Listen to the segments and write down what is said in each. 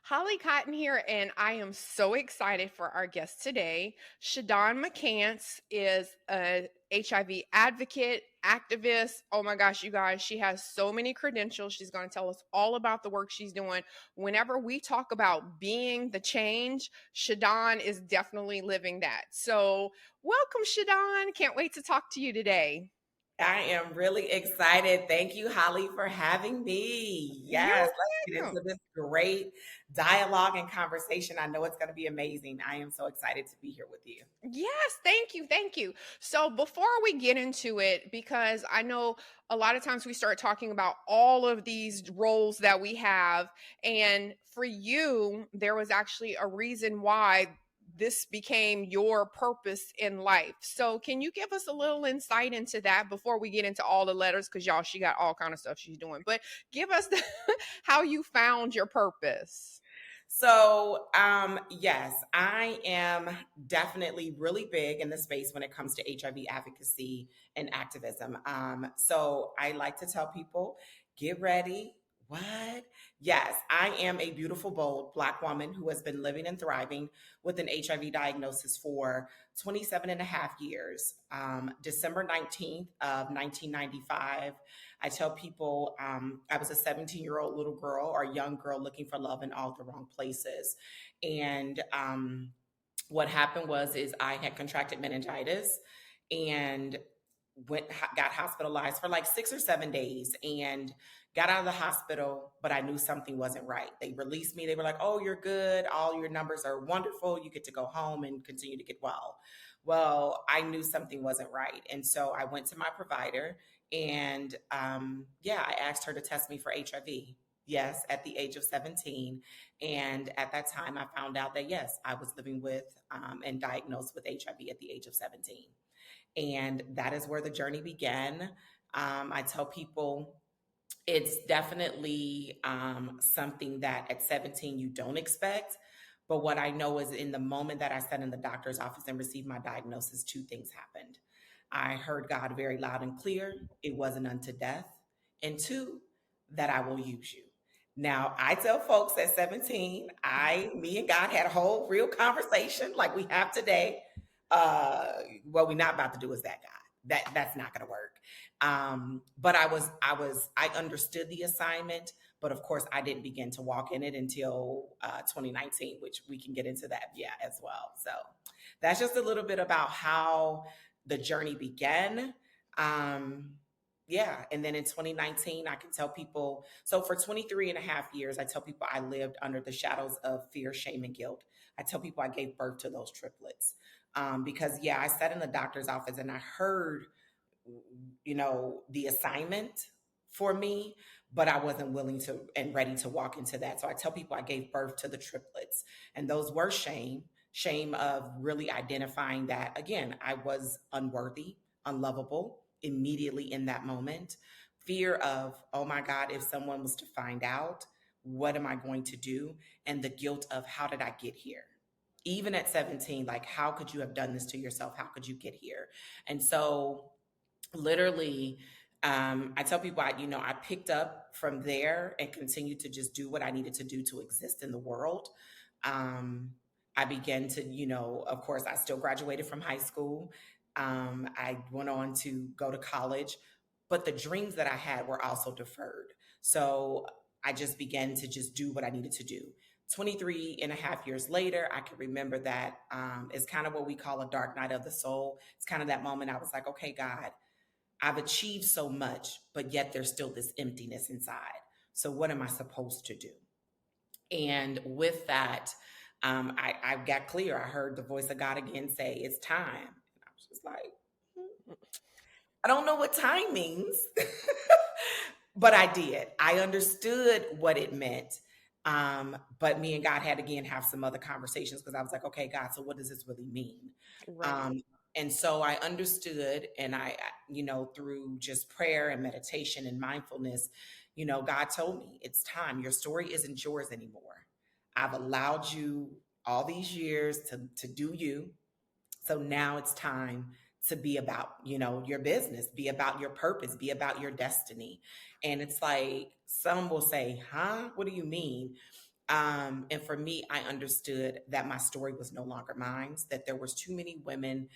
Holly Cotton here, and I am so excited for our guest today. Shadawn McCants is a HIV advocate, activist. Oh my gosh, you guys, she has so many credentials. She's going to tell us all about the work she's doing. Whenever we talk about being the change, Shadawn is definitely living that. So, welcome, Shadawn. Can't wait to talk to you today. I am really excited. Thank you, Holly, for having me. You're Yes, let's get into welcome. this great dialogue and conversation. I know it's going to be amazing. I am so excited to be here with you. Yes, thank you. Thank you. So, before we get into it, because I know a lot of times we start talking about all of these roles that we have, and for you, there was actually a reason why this became your purpose in life. So, can you give us a little insight into that before we get into all the letters? Because y'all, she got all kind of stuff she's doing, but give us how you found your purpose. Yes, I am definitely really big in the space when it comes to HIV advocacy and activism. I like to tell people, get ready. What? Yes, I am a beautiful, bold Black woman who has been living and thriving with an HIV diagnosis for 27 and a half years. December 19th of 1995, I tell people I was a 17-year-old little girl or young girl looking for love in all the wrong places. And what happened is I had contracted meningitis and got hospitalized for like 6 or 7 days and got out of the hospital, but I knew something wasn't right. They released me. They were like, "Oh, you're good. All your numbers are wonderful. You get to go home and continue to get well." Well, I knew something wasn't right. And so I went to my provider and I asked her to test me for HIV. Yes, at the age of 17. And at that time, I found out that yes, I was living with and diagnosed with HIV at the age of 17. And that is where the journey began. I tell people it's definitely something that at 17 you don't expect. But what I know is in the moment that I sat in the doctor's office and received my diagnosis, two things happened. I heard God very loud and clear, it wasn't unto death. And two, that I will use you. Now, I tell folks at 17, me and God had a whole real conversation like we have today. What we're not about to do is that, God. That's not going to work. I understood the assignment, but of course, I didn't begin to walk in it until 2019, which we can get into that, yeah, as well. So that's just a little bit about how the journey began. Um, yeah. And then in 2019, I can tell people, so for 23 and a half years, I tell people I lived under the shadows of fear, shame, and guilt. I tell people I gave birth to those triplets. Because yeah, I sat in the doctor's office and I heard, the assignment for me, but I wasn't willing to and ready to walk into that. So I tell people I gave birth to the triplets, and those were shame of really identifying that again, I was unworthy, unlovable immediately in that moment. Fear of, oh my God, if someone was to find out, what am I going to do? And the guilt of how did I get here? Even at 17, like, how could you have done this to yourself? How could you get here? And so, literally, I tell people, I picked up from there and continued to just do what I needed to do to exist in the world. Um, I began to, of course, I still graduated from high school. I went on to go to college, but the dreams that I had were also deferred. So I just began to just do what I needed to do. 23 and a half years later, I can remember that it's kind of what we call a dark night of the soul. It's kind of that moment I was like, okay, God, I've achieved so much, but yet there's still this emptiness inside. So what am I supposed to do? And with that, I got clear. I heard the voice of God again say, it's time. And I was just like, I don't know what time means, but I did. I understood what it meant. But me and God had again have some other conversations because I was like, okay, God, so what does this really mean? Right. Um, and so I understood, and through just prayer and meditation and mindfulness, God told me it's time. Your story isn't yours anymore. I've allowed you all these years to do you. So now it's time to be about, your business, be about your purpose, be about your destiny. And it's like, some will say, huh? What do you mean? And for me, I understood that my story was no longer mine, that there was too many women,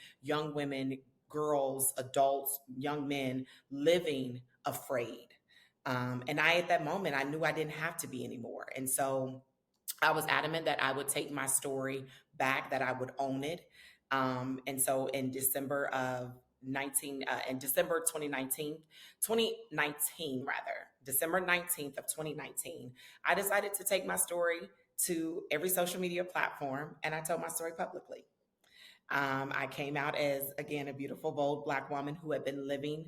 girls, adults, young men living afraid. And I, at that moment, I knew I didn't have to be anymore. And so I was adamant that I would take my story back, that I would own it. And so in December 2019 rather, December 19th of 2019, I decided to take my story to every social media platform, and I told my story publicly. I came out as, again, a beautiful, bold Black woman who had been living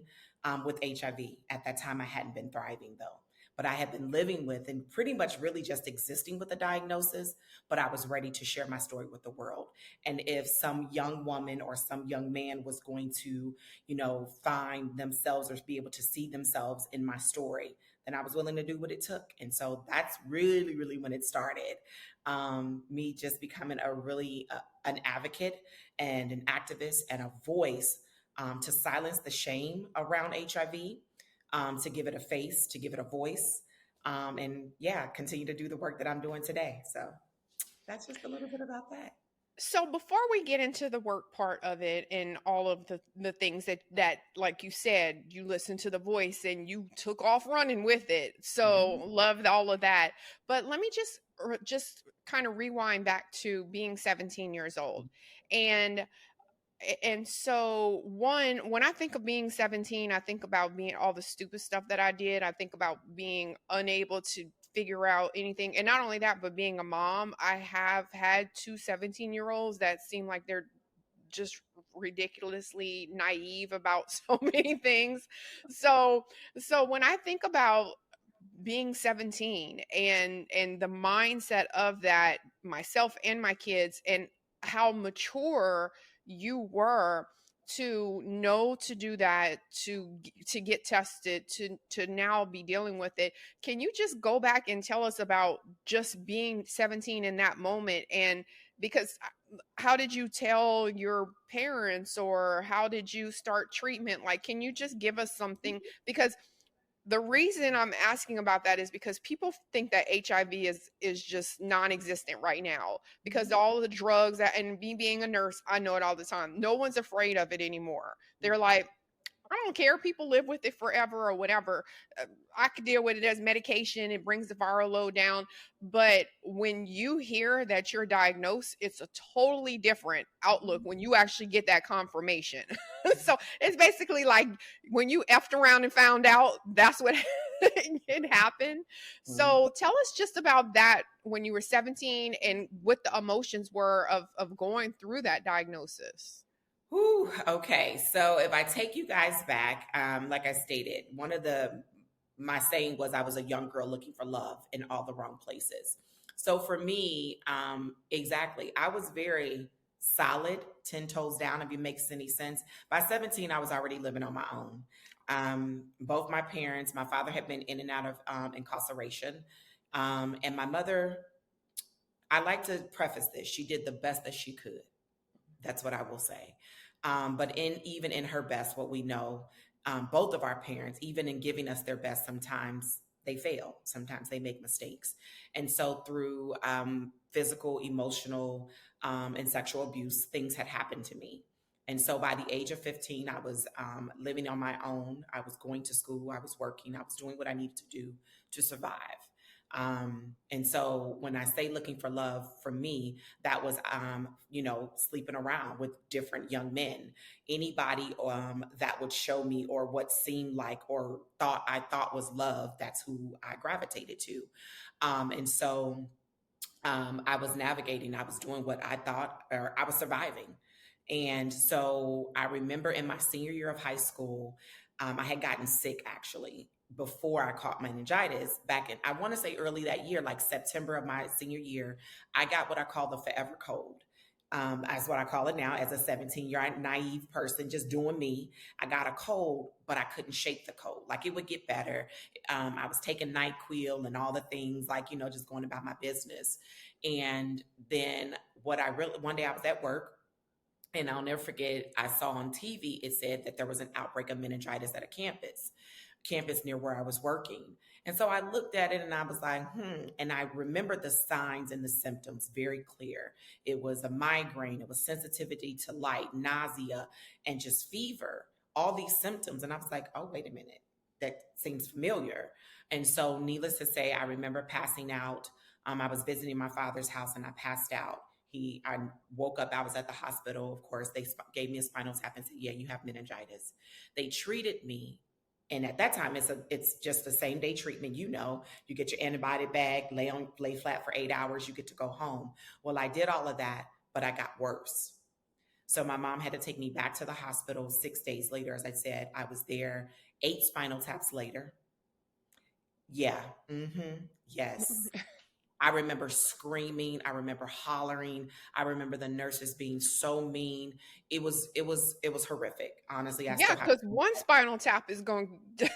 with HIV. At that time, I hadn't been thriving though, but I had been living with and pretty much really just existing with the diagnosis. But I was ready to share my story with the world. And if some young woman or some young man was going to, find themselves or be able to see themselves in my story, then I was willing to do what it took. And so that's really, really when it started. Me just becoming an advocate and an activist and a voice to silence the shame around HIV, to give it a face, to give it a voice, and yeah, continue to do the work that I'm doing today. So that's just a little bit about that. So before we get into the work part of it and all of the things that like you said, you listened to the voice and you took off running with it. So loved all of that. But let me just kind of rewind back to being 17 years old. And so when I think of being 17, I think about being all the stupid stuff that I did. I think about being unable to figure out anything. And not only that, but being a mom. I have had two 17-year-olds that seem like they're just ridiculously naive about so many things. So when I think about being 17 and the mindset of that, myself and my kids, and how mature you were to know to do that, to get tested, to now be dealing with it. Can you just go back and tell us about just being 17 in that moment? And because how did you tell your parents, or how did you start treatment? Like, can you just give us something? Because the reason I'm asking about that is because people think that HIV is just non-existent right now, because all the drugs and me being a nurse, I know it all the time. No one's afraid of it anymore. They're like, I don't care. People live with it forever or whatever. I could deal with it as medication. It brings the viral load down. But when you hear that you're diagnosed, it's a totally different outlook when you actually get that confirmation. So it's basically like when you effed around and found out, that's what it happened. So tell us just about that when you were 17 and what the emotions were of going through that diagnosis. Whew, okay, so if I take you guys back, like I stated, my saying was I was a young girl looking for love in all the wrong places. So for me, exactly, I was very solid, 10 toes down, if it makes any sense. By 17, I was already living on my own. Both my parents, my father had been in and out of incarceration, and my mother, I like to preface this, she did the best that she could. That's what I will say. But even in her best, what we know, both of our parents, even in giving us their best, sometimes they fail. Sometimes they make mistakes. And so through physical, emotional, and sexual abuse, things had happened to me. And so by the age of 15, I was living on my own. I was going to school. I was working. I was doing what I needed to do to survive. And so when I say looking for love, for me, that was, sleeping around with different young men, anybody that would show me or what seemed like or I thought was love. That's who I gravitated to. And so I was navigating, I was doing what I thought, or I was surviving. And so I remember in my senior year of high school, I had gotten sick actually before I caught meningitis back in, I want to say early that year, like September of my senior year. I got what I call the forever cold. That's what I call it now as a 17-year naive person, just doing me. I got a cold, but I couldn't shake the cold. Like it would get better. I was taking NyQuil and all the things, like, just going about my business. And then one day I was at work, and I'll never forget, I saw on TV, it said that there was an outbreak of meningitis at a campus. campus near where I was working. And so I looked at it and I was like, And I remember the signs and the symptoms very clear. It was a migraine, it was sensitivity to light, nausea, and just fever, all these symptoms. And I was like, oh, wait a minute, that seems familiar. And so, needless to say, I remember passing out. I was visiting my father's house and I passed out. I woke up, I was at the hospital. Of course, they gave me a spinal tap and said, yeah, you have meningitis. They treated me. And at that time, it's just the same day treatment. You get your antibiotic bag, lay flat for 8 hours, you get to go home. Well, I did all of that, but I got worse. So my mom had to take me back to the hospital 6 days later. As I said, I was there 8 spinal taps later. Yeah. Yes. I remember screaming. I remember hollering. I remember the nurses being so mean. It was horrific. Honestly, I still have because one spinal tap is going to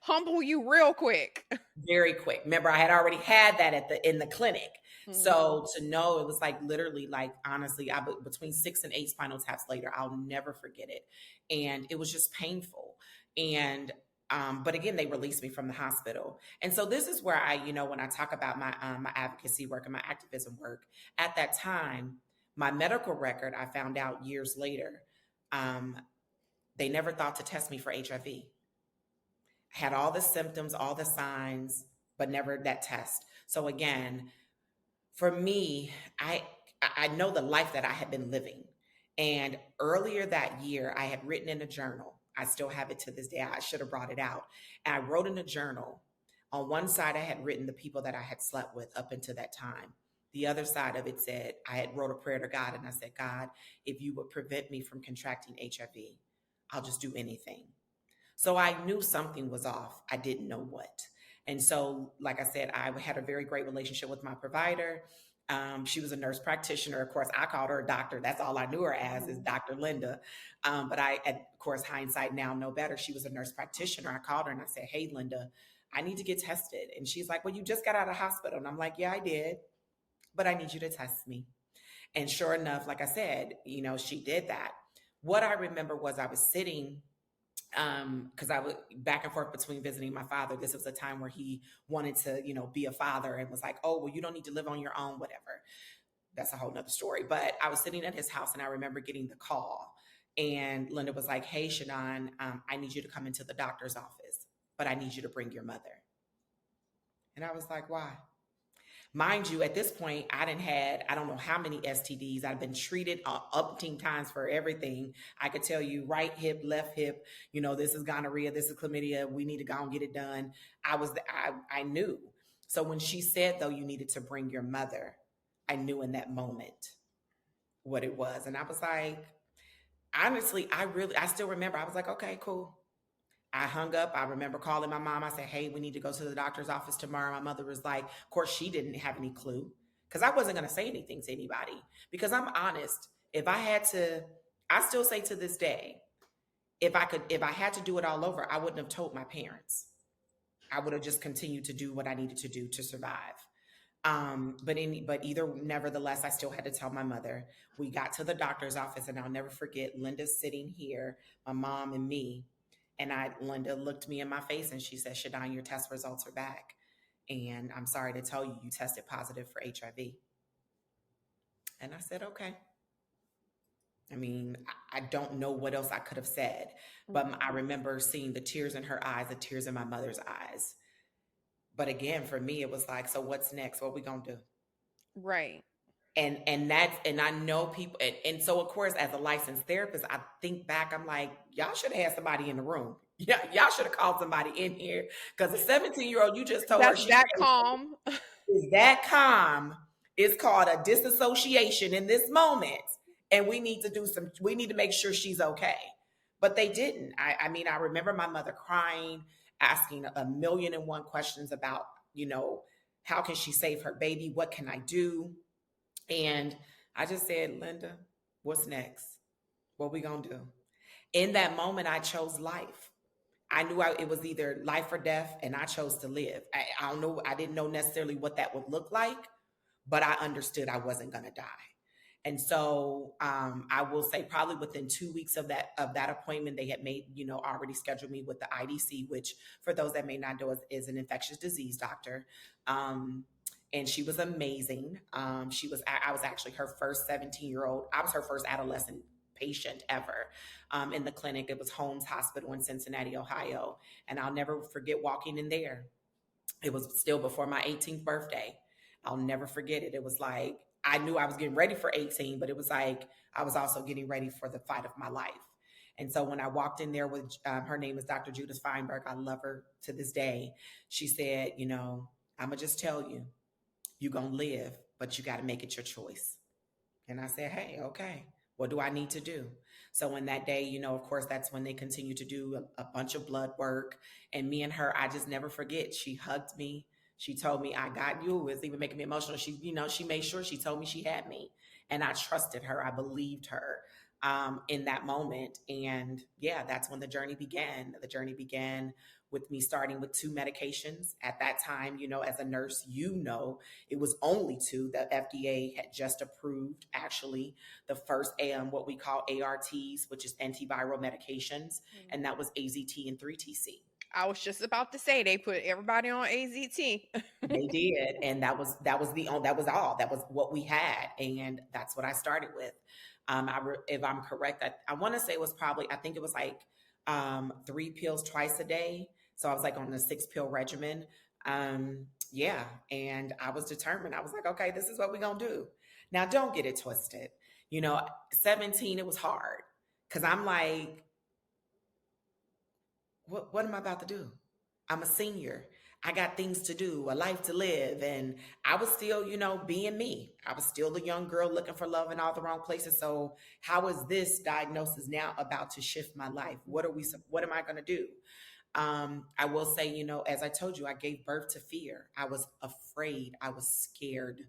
humble you real quick. Very quick. Remember, I had already had that in the clinic. So to know, it was like literally, like, honestly, between 6 and 8 spinal taps later, I'll never forget it. And it was just painful. And but again, they released me from the hospital. And so this is where when I talk about my advocacy work and my activism work, at that time, my medical record, I found out years later, they never thought to test me for HIV. Had all the symptoms, all the signs, but never that test. So again, for me, I know the life that I had been living. And earlier that year, I had written in a journal. I still have it to this day. I should have brought it out. And I wrote in a journal. On one side, I had written the people that I had slept with up until that time. The other side of it said, I had wrote a prayer to God, and I said, God, if you would prevent me from contracting HIV, I'll just do anything. So I knew something was off. I didn't know what. And so, like I said, I had a very great relationship with my provider. She was a nurse practitioner. Of course, I called her a doctor. That's all I knew her as, is Dr. Linda. But of course, hindsight now know better. She was a nurse practitioner. I called her and I said, hey, Linda, I need to get tested. And she's like, well, you just got out of hospital. And I'm like, yeah, I did. But I need you to test me. And sure enough, like I said, she did that. What I remember was I was sitting, because I was back and forth between visiting my father. This was a time where he wanted to, be a father, and was like, oh, well, you don't need to live on your own, whatever. That's a whole nother story. But I was sitting at his house and I remember getting the call, and Linda was like, hey, Shadawn, I need you to come into the doctor's office, but I need you to bring your mother. And I was like, why? Mind you, at this point, I don't know how many STDs. I've been treated umpteen times for everything. I could tell you right hip, left hip, this is gonorrhea, this is chlamydia. We need to go and get it done. I knew. So when she said, though, you needed to bring your mother, I knew in that moment what it was. And I was like, honestly, I still remember. I was like, okay, cool. I hung up. I remember calling my mom. I said, hey, we need to go to the doctor's office tomorrow. My mother was like, of course, she didn't have any clue, because I wasn't going to say anything to anybody, because I'm honest. If I had to, I still say to this day, if I had to do it all over, I wouldn't have told my parents. I would have just continued to do what I needed to do to survive. Nevertheless, I still had to tell my mother. We got to the doctor's office, and I'll never forget, Linda's sitting here, my mom and me. And Linda looked me in my face and she said, Shadawn, your test results are back. And I'm sorry to tell you, you tested positive for HIV. And I said, okay. I mean, I don't know what else I could have said, but I remember seeing the tears in her eyes, the tears in my mother's eyes. But again, for me, it was like, so what's next? What are we going to do? Right. And I know people. And so, of course, as a licensed therapist, I think back, I'm like, y'all should have had somebody in the room. Yeah, y'all should have called somebody in here, because a 17-year-old, you just told her is that calm. Is that calm? It's called a disassociation in this moment. And we need to make sure she's okay. But they didn't. I mean, I remember my mother crying, asking 1,000,001 questions about, how can she save her baby? What can I do? And I just said, Linda, what's next? What we gonna do? In that moment, I chose life. I knew it was either life or death, and I chose to live. I don't know. I didn't know necessarily what that would look like, but I understood I wasn't gonna die. And so I will say probably within 2 weeks of that appointment, they had made, already scheduled me with the IDC, which for those that may not know is an infectious disease doctor. And she was amazing. I was actually her first 17-year-old. I was her first adolescent patient ever in the clinic. It was Holmes Hospital in Cincinnati, Ohio. And I'll never forget walking in there. It was still before my 18th birthday. I'll never forget it. It was like, I knew I was getting ready for 18, but it was like I was also getting ready for the fight of my life. And so when I walked in there with, her name is Dr. Judith Feinberg. I love her to this day. She said, I'm going to just tell you, you're going to live, but you got to make it your choice. And I said, hey, okay, what do I need to do? So in that day, of course, that's when they continue to do a bunch of blood work. And me and her, I just never forget. She hugged me. She told me, I got you. It was even making me emotional. She made sure she told me she had me. And I trusted her. I believed her in that moment. And yeah, that's when the journey began. The journey began with me starting with 2 medications. At that time, as a nurse, it was only 2. The FDA had just approved, actually, the first what we call ARTs, which is antiviral medications, and that was AZT and 3TC. I was just about to say they put everybody on AZT. They did, and that was all. That was what we had, and that's what I started with. If I'm correct, I want to say it was probably, I think it was like 3 pills twice a day. So I was like on the 6-pill regimen. Yeah. And I was determined. I was like, okay, this is what we're going to do. Now, don't get it twisted. 17, it was hard because I'm like, what am I about to do? I'm a senior. I got things to do, a life to live. And I was still, being me. I was still the young girl looking for love in all the wrong places. So how is this diagnosis now about to shift my life? What am I going to do? I will say, as I told you, I gave birth to fear. I was afraid. I was scared.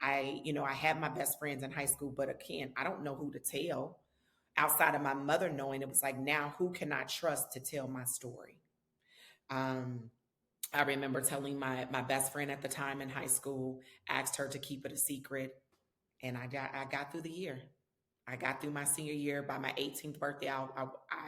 I had my best friends in high school, but again, I don't know who to tell outside of my mother knowing. It was like, now who can I trust to tell my story? I remember telling my best friend at the time in high school, asked her to keep it a secret. And I got through the year. I got through my senior year. By my 18th birthday, I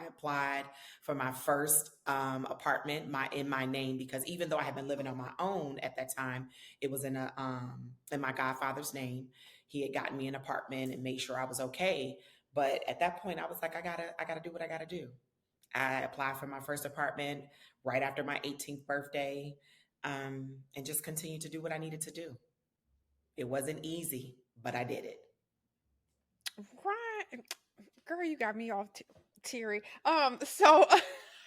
applied for my first apartment in my name, because even though I had been living on my own at that time, it was in my godfather's name. He had gotten me an apartment and made sure I was okay. But at that point, I was like, I gotta do what I gotta do. I applied for my first apartment right after my 18th birthday, and just continued to do what I needed to do. It wasn't easy, but I did it. Right. Girl, you got me all teary. So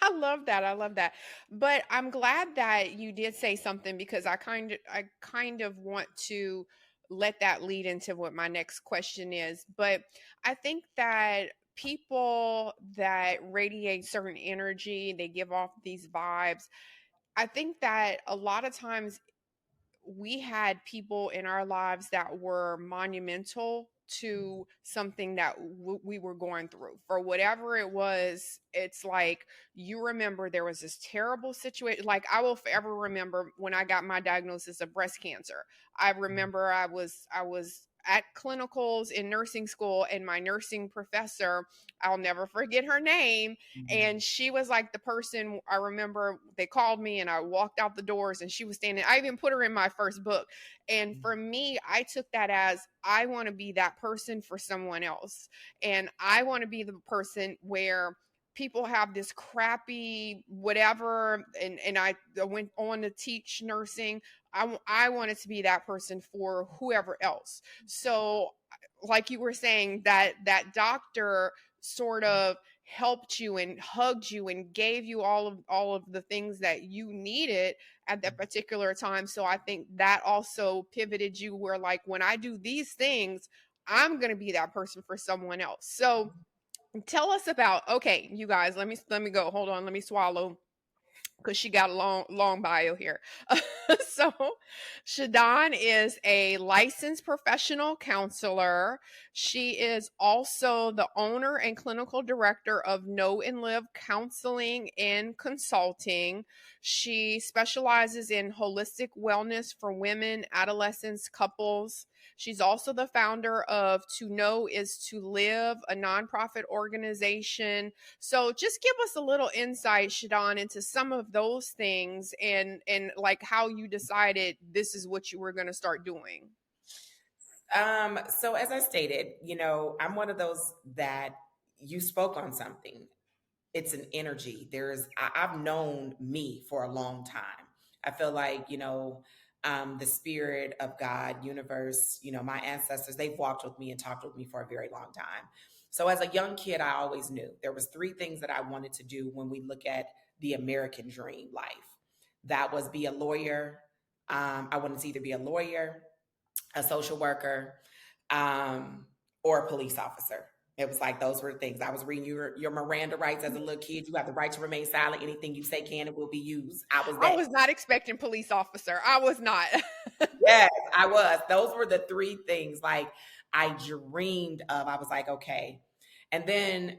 I love that. I love that. But I'm glad that you did say something, because I kind of want to let that lead into what my next question is. But I think that people that radiate certain energy, they give off these vibes. I think that a lot of times we had people in our lives that were monumental to something that we were going through, for whatever it was. It's like, you remember there was this terrible situation. Like, I will forever remember when I got my diagnosis of breast cancer. I remember I was at clinicals in nursing school, and my nursing professor, I'll never forget her name. And she was like the person, I remember they called me and I walked out the doors and she was standing. I even put her in my first book. And for me, I took that as, I want to be that person for someone else. And I want to be the person where people have this crappy whatever, and I went on to teach nursing. I wanted to be that person for whoever else. So like you were saying, that doctor sort of helped you and hugged you and gave you all of the things that you needed at that particular time. So I think that also pivoted you, where like, when I do these things, I'm going to be that person for someone else. So tell us about, okay, you guys, let me go. Hold on, let me swallow. because she got a long bio here. So, Shadawn is a licensed professional counselor. She is also the owner and clinical director of Know and Live Counseling and Consulting. She specializes in holistic wellness for women, adolescents, couples. She's also the founder of To Know is to Live, a nonprofit organization. So just give us a little insight, Shadawn, into some of those things and like how you decided this is what you were going to start doing. So as I stated, I'm one of those that you spoke on something. It's an energy. I've known me for a long time. I feel like, the spirit of God, universe, my ancestors, they've walked with me and talked with me for a very long time. So as a young kid, I always knew there was three things that I wanted to do when we look at the American dream life. That was be a lawyer. I wanted to either be a lawyer, a social worker, or a police officer. It was like those were the things. I was reading your Miranda rights as a little kid. You have the right to remain silent. Anything you say can and will be used. I was not expecting police officer. I was not. Yes, I was. Those were the three things like I dreamed of. I was like, okay. And then,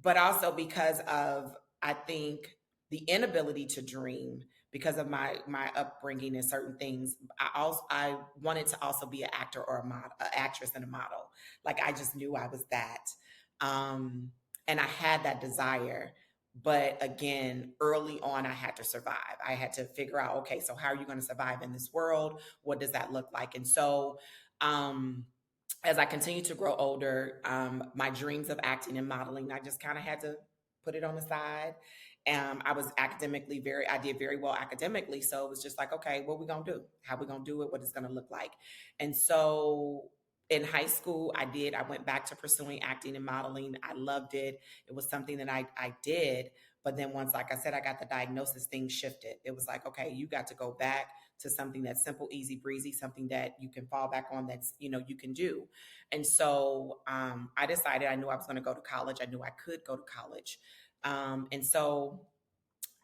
but also because of, I think, the inability to dream because of my upbringing and certain things. I wanted to also be an actor or an actress and a model. Like I just knew I was that. And I had that desire. But again, early on, I had to survive. I had to figure out, okay, so how are you going to survive in this world? What does that look like? And so, as I continued to grow older, my dreams of acting and modeling, I just kind of had to put it on the side. I was I did very well academically. So it was just like, okay, what are we going to do? How are we going to do it? What it's going to look like? And so in high school, I went back to pursuing acting and modeling. I loved it. It was something that I did. But then once, like I said, I got the diagnosis, things shifted. It was like, okay, you got to go back to something that's simple, easy breezy, something that you can fall back on that's, you can do. And so I decided I knew I was going to go to college. I knew I could go to college. And so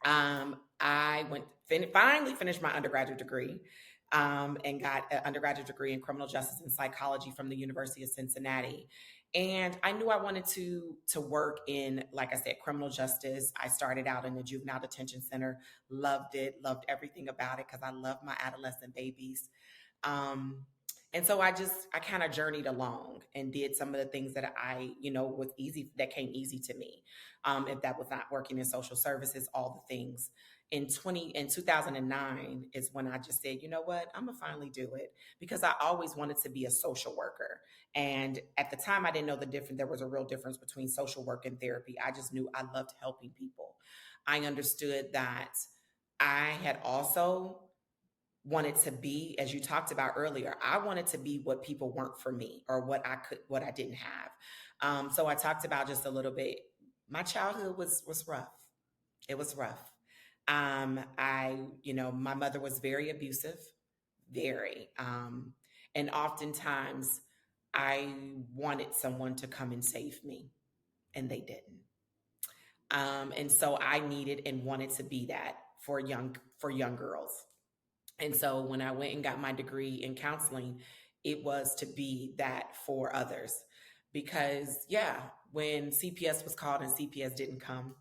I finally finished my undergraduate degree and got an undergraduate degree in criminal justice and psychology from the University of Cincinnati. And I knew I wanted to work in, like I said, criminal justice. I started out in the juvenile detention center, loved it, loved everything about it because I love my adolescent babies. And so I kind of journeyed along and did some of the things that that came easy to me. If that was not working in social services, all the things. In 2009 is when I just said, you know what, I'm gonna finally do it because I always wanted to be a social worker. And at the time I didn't know there was a real difference between social work and therapy. I just knew I loved helping people. I understood that I had also wanted to be, as you talked about earlier, I wanted to be what people weren't for me or what I didn't have. So I talked about just a little bit. My childhood was rough. It was rough. My mother was very abusive, very. And oftentimes I wanted someone to come and save me and they didn't. And so I needed and wanted to be that for young girls. And so when I went and got my degree in counseling, it was to be that for others. Because, when CPS was called and CPS didn't come,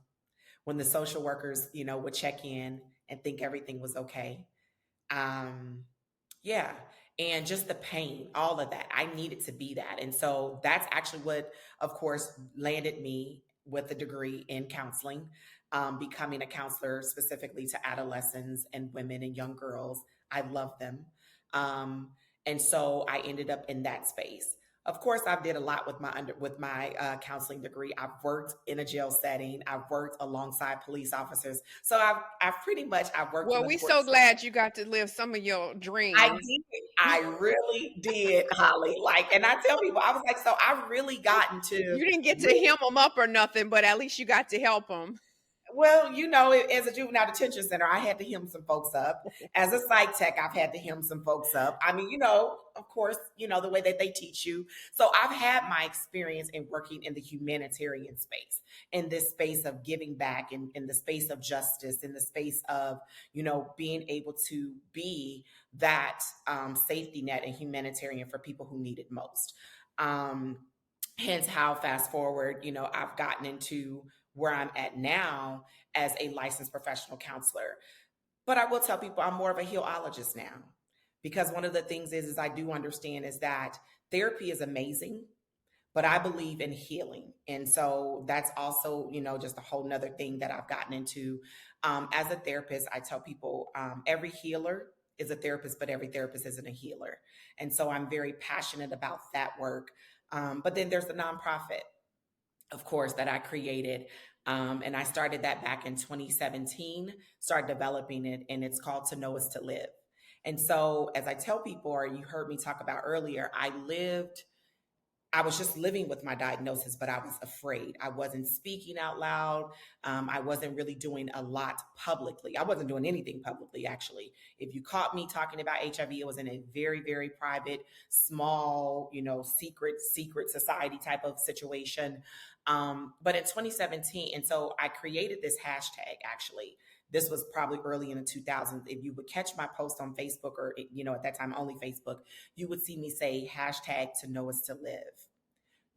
when the social workers, would check in and think everything was okay. And just the pain, all of that, I needed to be that. And so that's actually what, of course, landed me with a degree in counseling. Becoming a counselor specifically to adolescents and women and young girls. I love them. And so I ended up in that space. Of course, I did a lot with my counseling degree. I've worked in a jail setting. I've worked alongside police officers. So I've worked. Well, we're so glad you got to live some of your dreams. I did. I really did, Holly. And I tell people, I was like, so I've really gotten to. You didn't get to hem them up or nothing, but at least you got to help them. Well, as a juvenile detention center, I had to hem some folks up. As a psych tech, I've had to hem some folks up. I mean, of course, the way that they teach you. So I've had my experience in working in the humanitarian space, in this space of giving back, in the space of justice, in the space of, being able to be that safety net and humanitarian for people who need it most. Um, Hence how fast forward, I've gotten into where I'm at now as a licensed professional counselor. But I will tell people I'm more of a healologist now, because one of the things is I do understand is that therapy is amazing, but I believe in healing. And so that's also, just a whole nother thing that I've gotten into. As a therapist, I tell people every healer is a therapist, but every therapist isn't a healer. And so I'm very passionate about that work. But then there's the nonprofit, of course, that I created. And I started that back in 2017, started developing it, and it's called To Know Is to Live. And so, as I tell people, or you heard me talk about earlier, I was just living with my diagnosis, but I was afraid. I wasn't speaking out loud. I wasn't really doing a lot publicly. I wasn't doing anything publicly, actually. If you caught me talking about HIV, it was in a very, very private, small, secret society type of situation. But in 2017, and so I created this hashtag, actually. This was probably early in the 2000s. If you would catch my post on Facebook, or, at that time, only Facebook, you would see me say hashtag To Know Is to Live.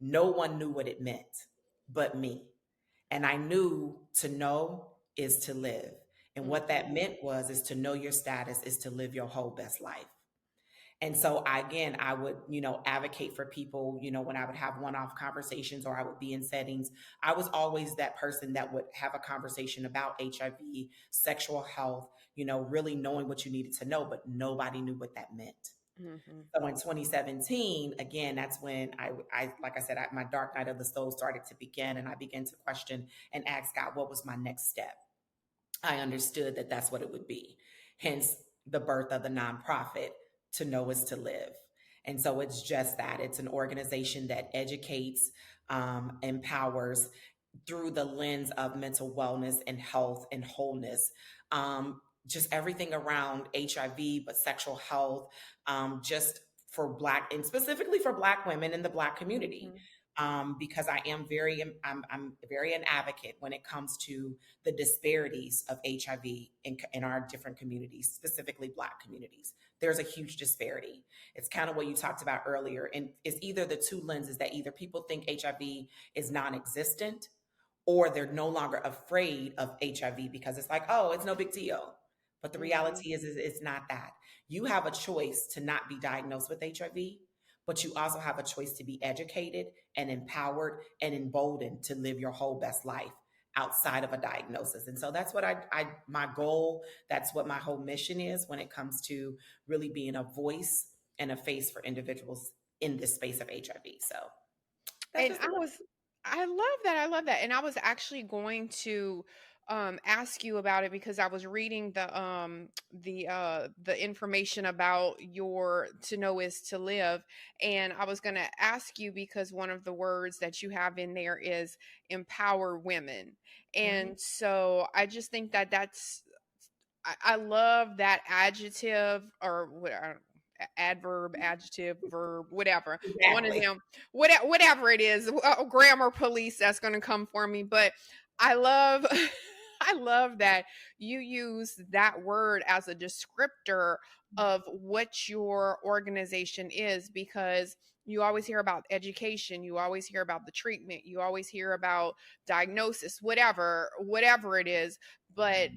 No one knew what it meant but me. And I knew to know is to live. And what that meant is to know your status is to live your whole best life. And so I would, advocate for people, when I would have one-off conversations or I would be in settings. I was always that person that would have a conversation about HIV, sexual health, really knowing what you needed to know, but nobody knew what that meant. Mm-hmm. So in 2017, again, that's when I like I said, my dark night of the soul started to begin, and I began to question and ask God, what was my next step? I understood that that's what it would be. Hence the birth of the nonprofit, To Know Is to Live. And so it's just that. It's an organization that educates, empowers through the lens of mental wellness and health and wholeness. Just everything around HIV, but sexual health, just for Black, and specifically for Black women in the Black community. Because I'm very an advocate when it comes to the disparities of HIV in our different communities, specifically Black communities. There's a huge disparity. It's kind of what you talked about earlier. And it's either the two lenses that either people think HIV is non-existent, or they're no longer afraid of HIV because it's like, oh, it's no big deal. But the reality is it's not that. You have a choice to not be diagnosed with HIV, but you also have a choice to be educated and empowered and emboldened to live your whole best life outside of a diagnosis. And so that's what my goal, that's what my whole mission is when it comes to really being a voice and a face for individuals in this space of HIV. So and I love that. I love that. And I was actually going to ask you about it because I was reading the information about your To Know Is to Live, and I was going to ask you because one of the words that you have in there is empower women. And so I just think that I love that adjective, or what, adverb, adjective, verb, whatever. Exactly. One of them, whatever it is, grammar police that's going to come for me. But I love, I love that you use that word as a descriptor of what your organization is, because you always hear about education, you always hear about the treatment, you always hear about diagnosis, whatever it is. But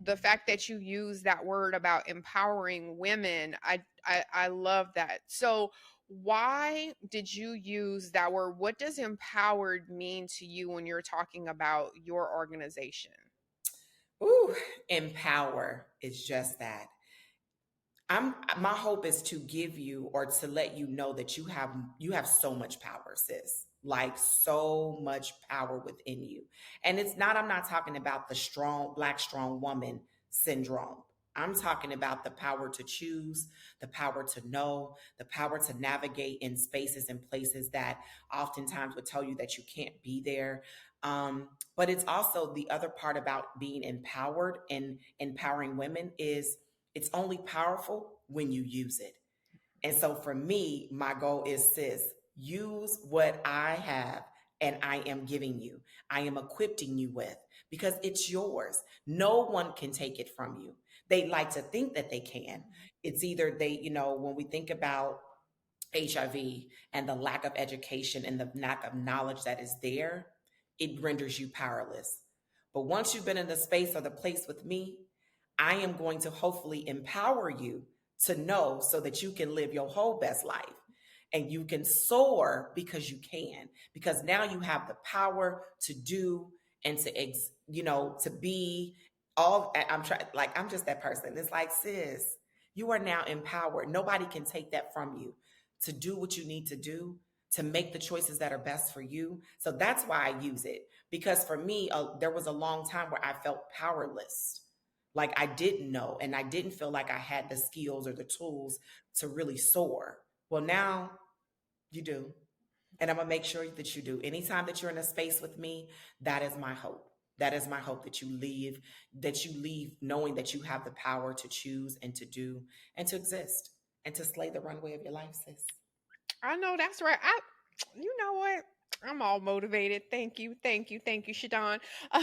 the fact that you use that word about empowering women, I love that. So why did you use that word? What does empowered mean to you when you're talking about your organization? Ooh, empower is just that. My hope is to give you, or to let you know that you have so much power, sis. Like, so much power within you. And I'm not talking about the strong Black strong woman syndrome. I'm talking about the power to choose, the power to know, the power to navigate in spaces and places that oftentimes would tell you that you can't be there. But it's also the other part about being empowered and empowering women is it's only powerful when you use it. And so for me, my goal is, sis, use what I have and I am giving you. I am equipping you with because it's yours. No one can take it from you. They like to think that they can. It's either they, when we think about HIV and the lack of education and the lack of knowledge that is there, it renders you powerless. But once you've been in the space or the place with me, I am going to hopefully empower you to know so that you can live your whole best life and you can soar because you can, because now you have the power to do and to be all. I'm trying, like, I'm just that person. It's like, sis, you are now empowered. Nobody can take that from you to do what you need to do, to make the choices that are best for you. So that's why I use it. Because for me, there was a long time where I felt powerless. Like I didn't know, and I didn't feel like I had the skills or the tools to really soar. Well, now you do. And I'm going to make sure that you do. Anytime that you're in a space with me, that is my hope. That is my hope that you leave knowing that you have the power to choose and to do and to exist and to slay the runway of your life, sis. I know that's right. You know what? I'm all motivated. Thank you, thank you, thank you, Shadawn. Uh,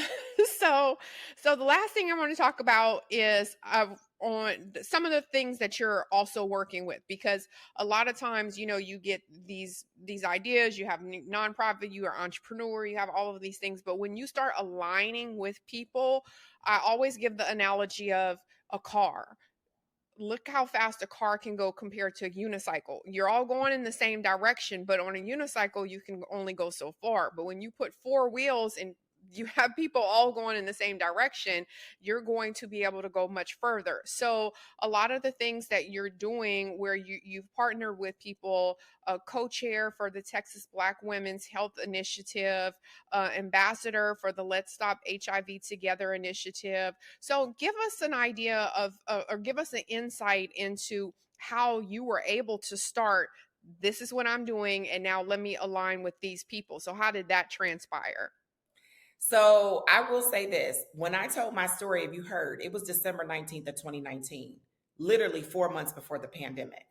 so, so the last thing I want to talk about is some of the things that you're also working with, because a lot of times, you get these ideas. You have nonprofit, you are entrepreneur, you have all of these things, but when you start aligning with people, I always give the analogy of a car. Look how fast a car can go compared to a unicycle. You're all going in the same direction, but on a unicycle, you can only go so far. But when you put four wheels and you have people all going in the same direction, you're going to be able to go much further. So a lot of the things that you're doing where you've partnered with people, a co-chair for the Texas Black Women's Health Initiative, ambassador for the Let's Stop HIV Together initiative. So give us an idea of, or give us an insight into how you were able to start. This is what I'm doing, and now let me align with these people. So how did that transpire? So I will say this. When I told my story, if you heard, it was December 19th of 2019, literally 4 months before the pandemic.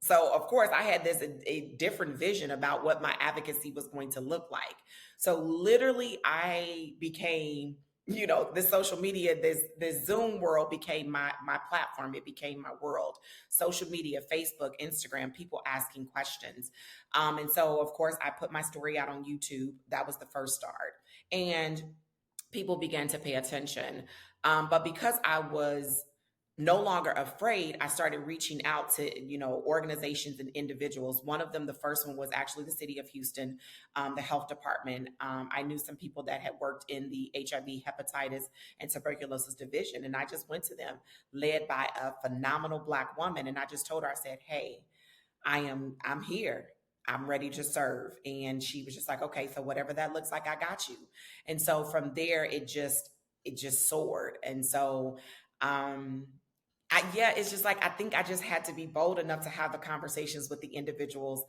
So of course I had a different vision about what my advocacy was going to look like. So literally I became, this social media, this Zoom world became my platform. It became my world. Social media, Facebook, Instagram, people asking questions. And so of course I put my story out on YouTube. That was the first start. And people began to pay attention. But because I was no longer afraid, I started reaching out to, organizations and individuals. One of them, the first one, was actually the city of Houston, the health department. I knew some people that had worked in the HIV, hepatitis, and tuberculosis division. And I just went to them, led by a phenomenal Black woman. And I just told her, I said, hey, I'm here. I'm ready to serve. And she was just like, okay, so whatever that looks like, I got you. And so from there, it just soared. And so, it's just like, I think I just had to be bold enough to have the conversations with the individuals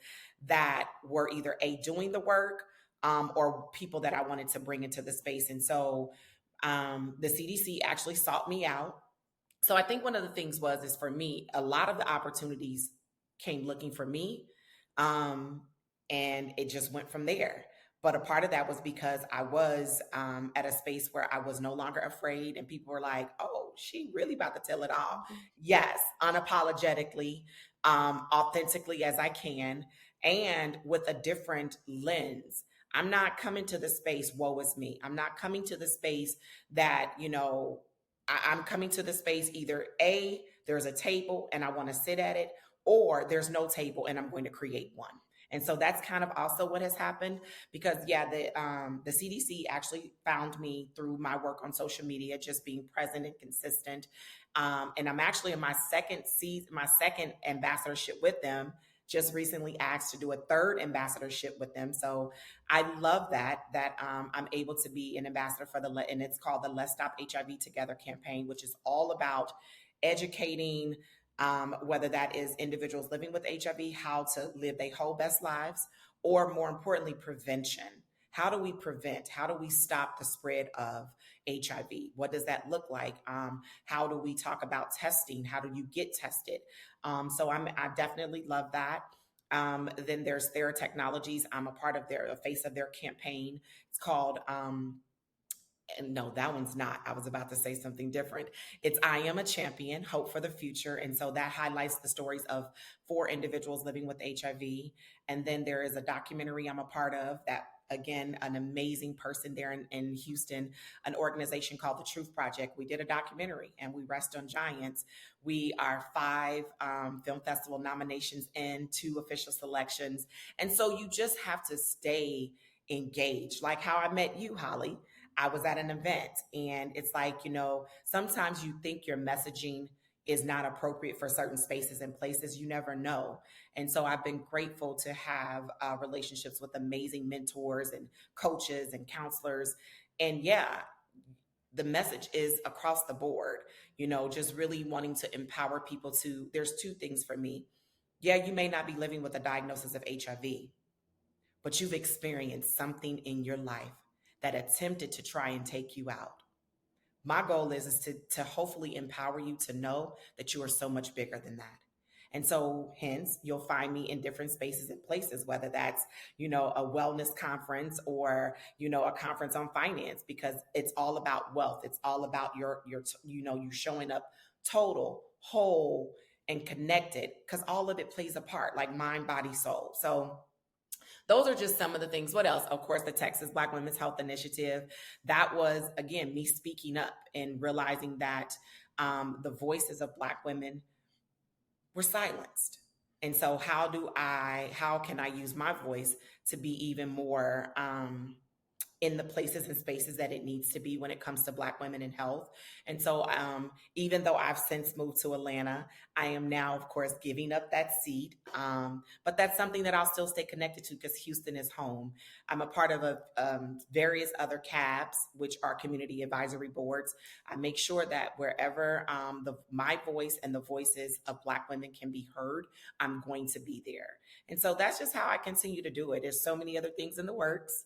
that were either doing the work, or people that I wanted to bring into the space. And so, the CDC actually sought me out. So I think one of the things is for me, a lot of the opportunities came looking for me. Um, and it just went from there. But a part of that was because I was at a space where I was no longer afraid, and people were like, "Oh, she really about to tell it all." Yes, unapologetically, authentically as I can, and with a different lens. I'm not coming to the space, woe is me. I'm not coming to the space that, I'm coming to the space either there's a table and I want to sit at it, or there's no table and I'm going to create one. And so that's kind of also what has happened, because the CDC actually found me through my work on social media, just being present and consistent. And I'm actually in my second ambassadorship with them just recently asked to do a third ambassadorship with them. So I love that I'm able to be an ambassador for and it's called the Let's Stop HIV Together campaign, which is all about educating, whether that is individuals living with HIV, how to live their whole best lives, or more importantly, prevention. How do we prevent? How do we stop the spread of HIV? What does that look like? How do we talk about testing? How do you get tested? So I definitely love that. Then there's Thera Technologies. I'm a part of a face of their campaign. It's called and no, that one's not. I was about to say something different. It's I Am a Champion, Hope for the Future. And so that highlights the stories of 4 individuals living with HIV. And then there is a documentary I'm a part of that, again, an amazing person there in Houston, an organization called the Truth Project. We did a documentary and we rest on giants. We are 5 film festival nominations and 2 official selections. And so you just have to stay engaged. Like how I met you, Holly. I was at an event and it's like, sometimes you think your messaging is not appropriate for certain spaces and places. You never know. And so I've been grateful to have relationships with amazing mentors and coaches and counselors. And yeah, the message is across the board, just really wanting to empower people there's 2 things for me. Yeah, you may not be living with a diagnosis of HIV, but you've experienced something in your life that attempted to try and take you out. My goal is to hopefully empower you to know that you are so much bigger than that. And so hence you'll find me in different spaces and places, whether that's, a wellness conference or, a conference on finance, because it's all about wealth. It's all about you showing up total, whole, and connected, because all of it plays a part, like mind, body, soul. So those are just some of the things. What else? Of course, the Texas Black Women's Health Initiative. That was, again, me speaking up and realizing that the voices of Black women were silenced. And so how can I use my voice to be even more in the places and spaces that it needs to be when it comes to Black women in health. And so even though I've since moved to Atlanta, I am now, of course, giving up that seat. But that's something that I'll still stay connected to because Houston is home. I'm a part of various other CABs, which are community advisory boards. I make sure that wherever my voice and the voices of Black women can be heard, I'm going to be there. And so that's just how I continue to do it. There's so many other things in the works.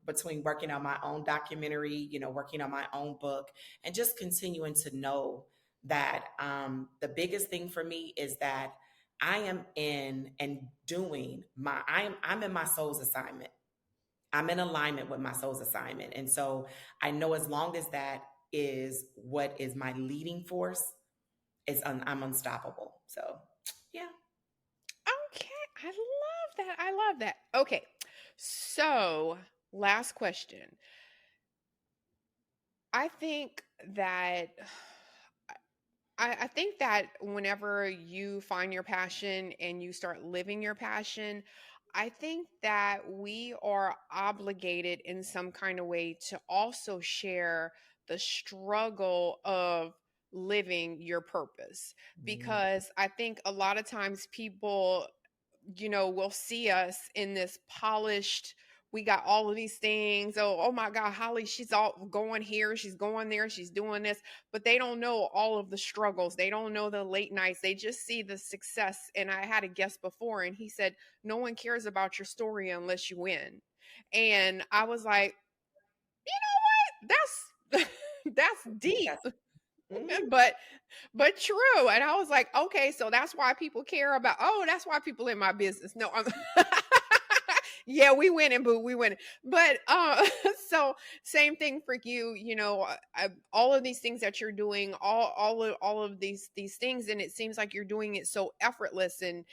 Between working on my own documentary, working on my own book, and just continuing to know that the biggest thing for me is that I am in and doing I'm in my soul's assignment. I'm in alignment with my soul's assignment. And so I know as long as that is what is my leading force, I'm unstoppable. So yeah. Okay. I love that. I love that. Okay. So, last question. I think that I think that whenever you find your passion and you start living your passion, I think that we are obligated in some kind of way to also share the struggle of living your purpose. Mm. Because I think a lot of times people will see us in this polished, we got all of these things. Oh my God, Holly, she's all going here, she's going there, she's doing this, but they don't know all of the struggles. They don't know the late nights. They just see the success. And I had a guest before and he said, no one cares about your story unless you win. And I was like, that's that's deep. Yes. Mhm. but true. And I was like, okay, so that's why people care about, oh, that's why people in my business. No, I'm yeah, we winning, boo, we winning. But so same thing for you, all of these things that you're doing, all of these things, and it seems like you're doing it so effortless, and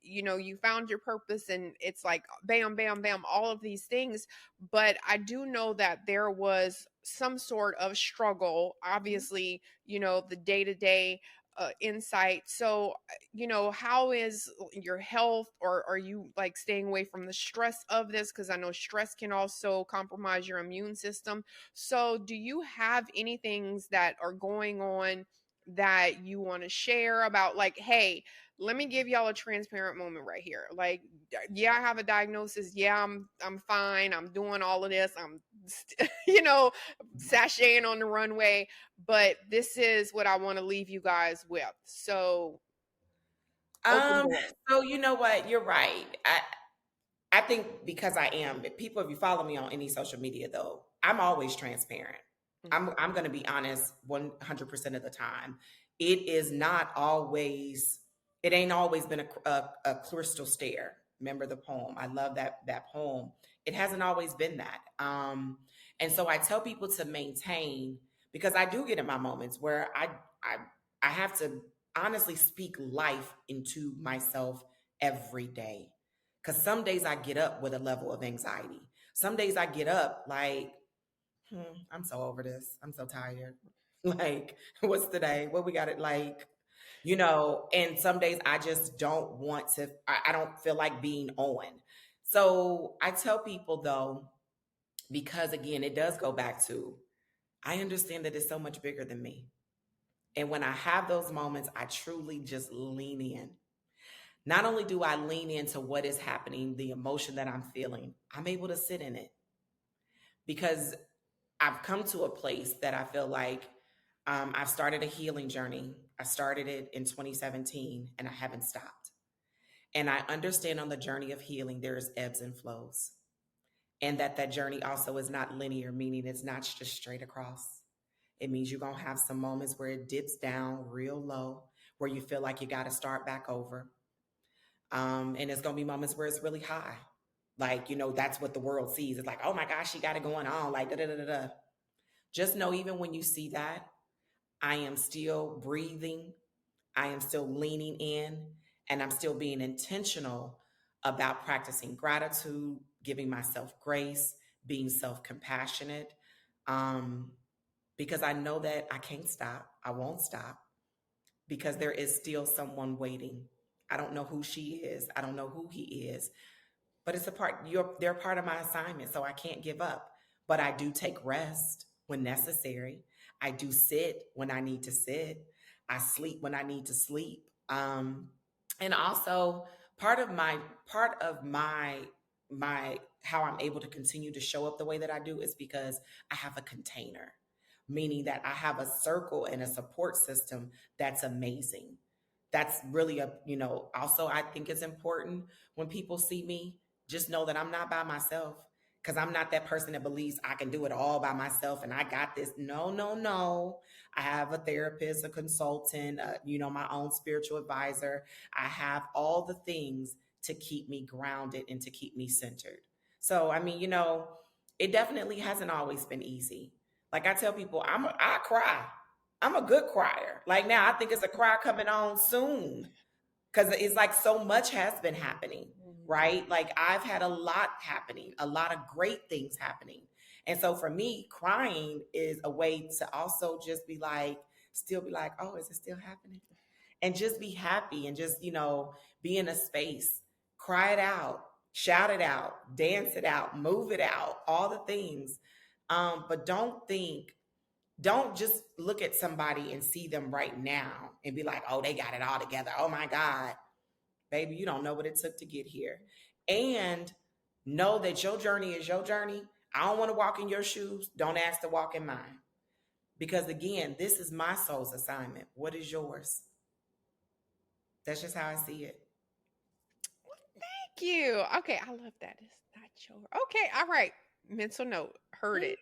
you found your purpose, and it's like bam, bam, bam, all of these things. But I do know that there was some sort of struggle, obviously, the day-to-day insight. So, how is your health, or are you like staying away from the stress of this? Because I know stress can also compromise your immune system. So, do you have any things that are going on that you want to share about, like, hey, let me give y'all a transparent moment right here. Like, yeah, I have a diagnosis. Yeah, I'm fine. I'm doing all of this. I'm, sashaying on the runway. But this is what I want to leave you guys with. So, open Um, door. so you know what? You're right. I think because I am, people, if you follow me on any social media though, I'm always transparent. I'm going to be honest 100% of the time. It is not always, it ain't always been a crystal stare. Remember the poem? I love that poem. It hasn't always been that. And so I tell people to maintain, because I do get in my moments where I have to honestly speak life into myself every day. Because some days I get up with a level of anxiety. Some days I get up like, I'm so over this. I'm so tired. Like, what's today? What we got it like? And some days I just don't want to, I don't feel like being on. So I tell people though, because again, it does go back to, I understand that it's so much bigger than me. And when I have those moments, I truly just lean in. Not only do I lean into what is happening, the emotion that I'm feeling, I'm able to sit in it because I've come to a place that I feel like I've started a healing journey. I started it in 2017 and I haven't stopped. And I understand on the journey of healing, there's ebbs and flows. And that journey also is not linear, meaning it's not just straight across. It means you're going to have some moments where it dips down real low, where you feel like you got to start back over. And there's going to be moments where it's really high. Like, that's what the world sees. It's like, oh my gosh, she got it going on. Like, da da da da da. Just know, even when you see that, I am still breathing. I am still leaning in, and I'm still being intentional about practicing gratitude, giving myself grace, being self compassionate. Because I know that I can't stop. I won't stop because there is still someone waiting. I don't know who she is. I don't know who he is, but it's a part. They're part of my assignment, so I can't give up. But I do take rest when necessary. I do sit when I need to sit. I sleep when I need to sleep. And also part of my how I'm able to continue to show up the way that I do is because I have a container, meaning that I have a circle and a support system that's amazing. That's really also I think it's important when people see me, just know that I'm not by myself, because I'm not that person that believes I can do it all by myself and I got this. No, no, no. I have a therapist, a consultant, my own spiritual advisor. I have all the things to keep me grounded and to keep me centered. So, I mean, it definitely hasn't always been easy. Like I tell people, I cry. I'm a good crier. Like now, I think it's a cry coming on soon because it's like so much has been happening, right? Like I've had a lot happening, a lot of great things happening. And so for me, crying is a way to also just be like, still be like, oh, is it still happening? And just be happy and just, be in a space, cry it out, shout it out, dance it out, move it out, all the things. But don't just look at somebody and see them right now and be like, oh, they got it all together. Oh my God, baby, you don't know what it took to get here. And know that your journey is your journey. I don't want to walk in your shoes. Don't ask to walk in mine. Because again, this is my soul's assignment. What is yours? That's just how I see it. Thank you. Okay, I love that. It's not your. Okay, all right. Mental note. Heard it.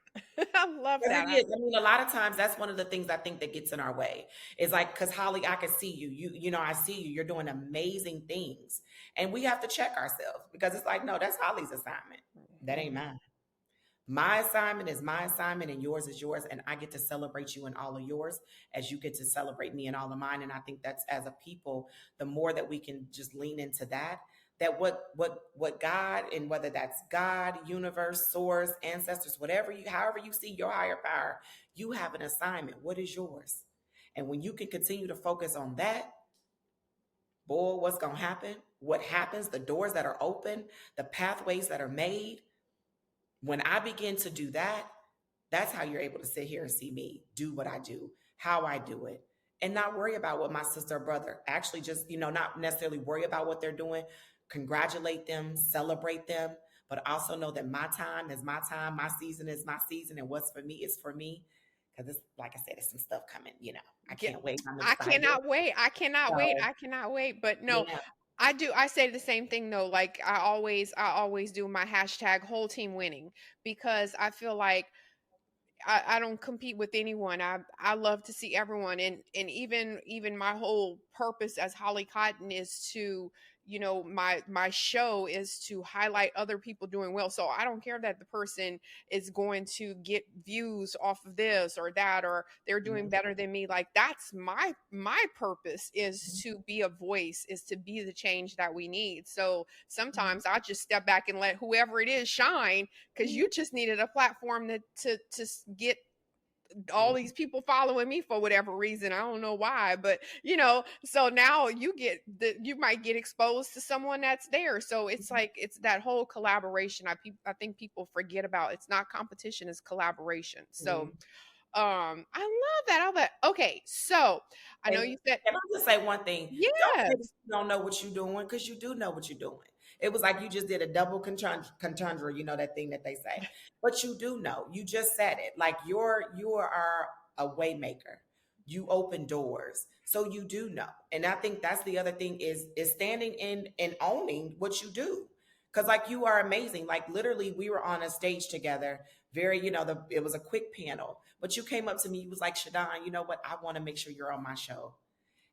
I love Because that. it is. I mean, a lot of times that's one of the things I think that gets in our way. It's like, because Holly, I can see you. I see you. You're doing amazing things. And we have to check ourselves because it's like, no, that's Holly's assignment. That ain't mine. My assignment is my assignment and yours is yours. And I get to celebrate you in all of yours as you get to celebrate me in all of mine. And I think that's, as a people, the more that we can just lean into that what God, and whether that's God, universe, source, ancestors, however you see your higher power, you have an assignment. What is yours? And when you can continue to focus on that, boy, what's going to happen? What happens? The doors that are open, the pathways that are made. When I begin to do that, that's how you're able to sit here and see me do what I do, how I do it. and not worry about what my sister or brother actually just, not necessarily worry about what they're doing, congratulate them, celebrate them, but also know that my time is my time, my season is my season, and what's for me is for me. Because it's like I said, there's some stuff coming. I Get, can't wait. I'm I excited. cannot wait. I cannot wait. So I cannot wait. But no, yeah. I do. I say the same thing though. Like I always do my hashtag whole team winning, because I feel like I don't compete with anyone. I love to see everyone, and even my whole purpose as Holly Cotton is to, my show is to highlight other people doing well. So I don't care that the person is going to get views off of this or that, or they're doing Mhm. better than me. Like that's my purpose, is to be a voice, is to be the change that we need. So sometimes I just step back and let whoever it is shine, because you just needed a platform to get all these people following me for whatever reason. I don't know why, but so now you might get exposed to someone that's there. So it's like, it's that whole collaboration. I think people forget about. It's not competition, it's collaboration. So Mhm. I love that. I love that. Okay, so I know And you said can I just say one thing? Don't say that yes. you don't know what you're doing, because you do know what you're doing. It was like you just did a double conundrum, that thing that they say. But you do know. You just said it. Like you are a way maker. You open doors. So you do know. And I think that's the other thing is standing in and owning what you do. Cause like you are amazing. Like literally we were on a stage together. Very, it was a quick panel, but you came up to me, you was like, Shadawn, you know what? I want to make sure you're on my show.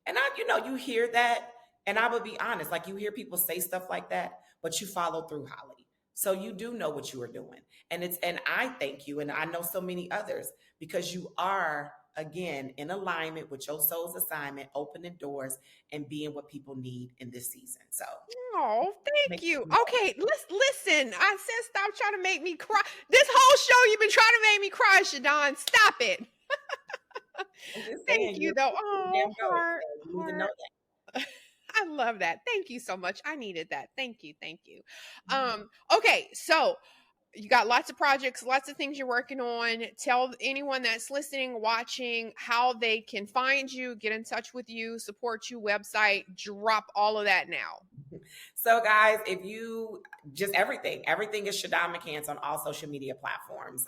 And you hear that, and I would be honest, like you hear people say stuff like that, but you follow through, Holly. So you do know what you are doing. And I thank you, and I know so many others, because you are again in alignment with your soul's assignment, opening doors and being what people need in this season. So Oh, thank make you. sure you know. Okay, listen. I said stop trying to make me cry. This whole show you've been trying to make me cry, Shadawn. Stop it. I'm just Thank saying you you're though. pretty Oh, damn good. heart, So you need to know heart. I love that. Thank you so much. I needed that. Thank you. Thank you. that. Okay, so you got lots of projects, lots of things you're working on. Tell anyone that's listening, watching, how they can find you, get in touch with you, support you, website, drop all of that now. So, guys, if you just everything is Shadawn McCants on all social media platforms.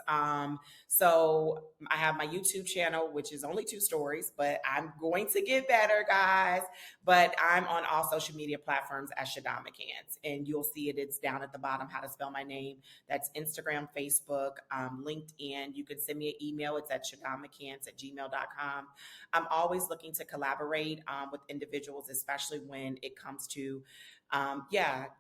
So I have my YouTube channel, which is only 2 stories, but I'm going to get better, guys. But I'm on all social media platforms as Shadawn McCants, and you'll see it. It's down at the bottom how to spell my name. That's Instagram, Facebook, LinkedIn. You can send me an email. It's at ShadawnMcCants@gmail.com. I'm always looking to collaborate with individuals, especially when it comes to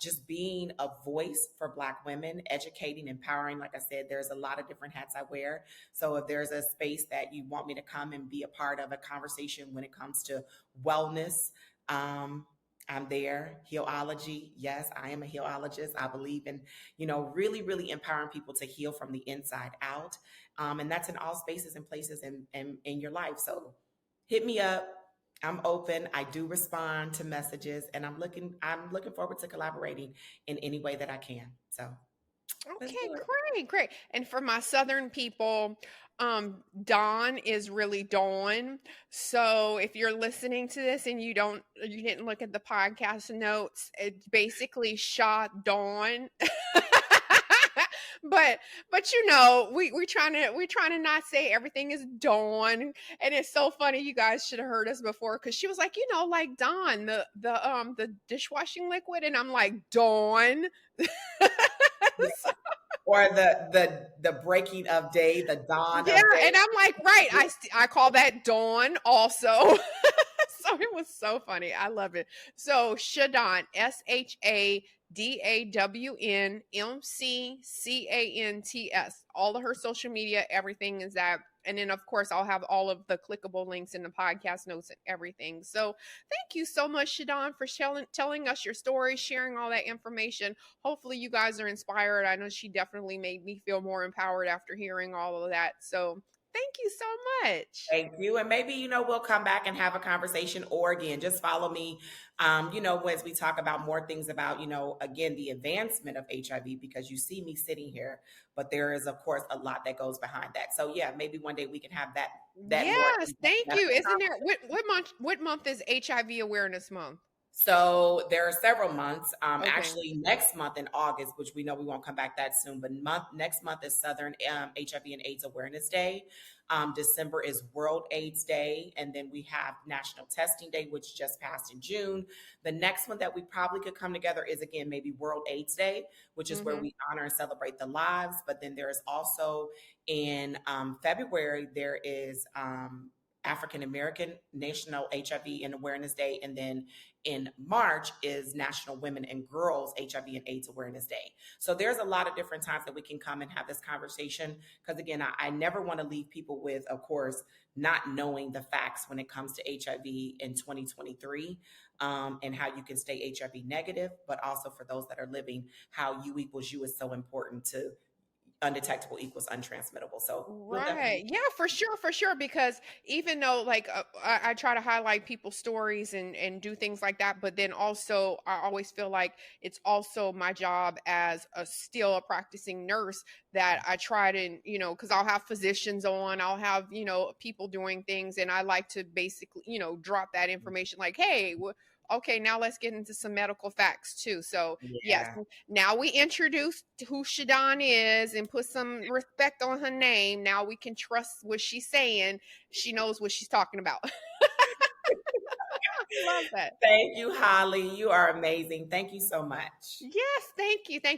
just being a voice for Black women, educating, empowering. Like I said, there's a lot of different hats I wear. So if there's a space that you want me to come and be a part of a conversation when it comes to wellness, I'm there. Healology. Yes, I am a healologist. I believe in, really, really empowering people to heal from the inside out. And that's in all spaces and places in your life. So hit me up. I'm open. I do respond to messages, and I'm looking forward to collaborating in any way that I can. So let's Okay, do it. great. And for my southern people, Dawn is really Dawn. So if you're listening to this and you didn't look at the podcast notes, it's basically shot Dawn. but we're trying to not say everything is Dawn. And it's so funny. You guys should have heard us before, because she was like, like Dawn, the dishwashing liquid, and I'm like, Dawn. Yeah. Or the breaking of day, the dawn Yeah, of day. and I'm like, right, I call that dawn also. So it was so funny. I love it. So Shadawn, ShadawnMcCants. All of her social media, everything is that. And then of course I'll have all of the clickable links in the podcast notes and everything. So thank you so much, Shadawn, for telling us your story, sharing all that information. Hopefully you guys are inspired. I know she definitely made me feel more empowered after hearing all of that. So Thank you so much. Thank you. And maybe, we'll come back and have a conversation, or again, just follow me, as we talk about more things about, again, the advancement of HIV, because you see me sitting here, but there is, of course, a lot that goes behind that. So yeah, maybe one day we can have that more Yes, in-depth thank you. medical Isn't there conversation. what month is HIV awareness month? So there are several months. Okay. Actually, next month in August, which we know we won't come back that soon, but next month is Southern HIV and AIDS Awareness Day. December is World AIDS Day, and then we have National Testing Day, which just passed in June. The next one that we probably could come together is again maybe World AIDS Day, which is where Mhm. we honor and celebrate the lives. But then there is also in February there is African American National HIV and Awareness Day, and then in March is National Women and Girls HIV and AIDS Awareness Day. So there's a lot of different times that we can come and have this conversation. Because again, I never want to leave people with, of course, not knowing the facts when it comes to HIV in 2023, and how you can stay HIV negative, but also for those that are living, how U equals U is so important to undetectable equals untransmittable. So we'll definitely. Right. Yeah, for sure. Because even though like I try to highlight people's stories and do things like that, but then also I always feel like it's also my job as still a practicing nurse that I try to, because I'll have physicians on, I'll have, people doing things, and I like to basically, drop that information like, hey, okay, now let's get into some medical facts too. So yes, Yeah. now we introduced who Shadawn is and put some respect on her name. Now we can trust what she's saying. She knows what she's talking about. Love that. Thank you, Holly. You are amazing. Thank you so much. Yes, thank you. Thank you.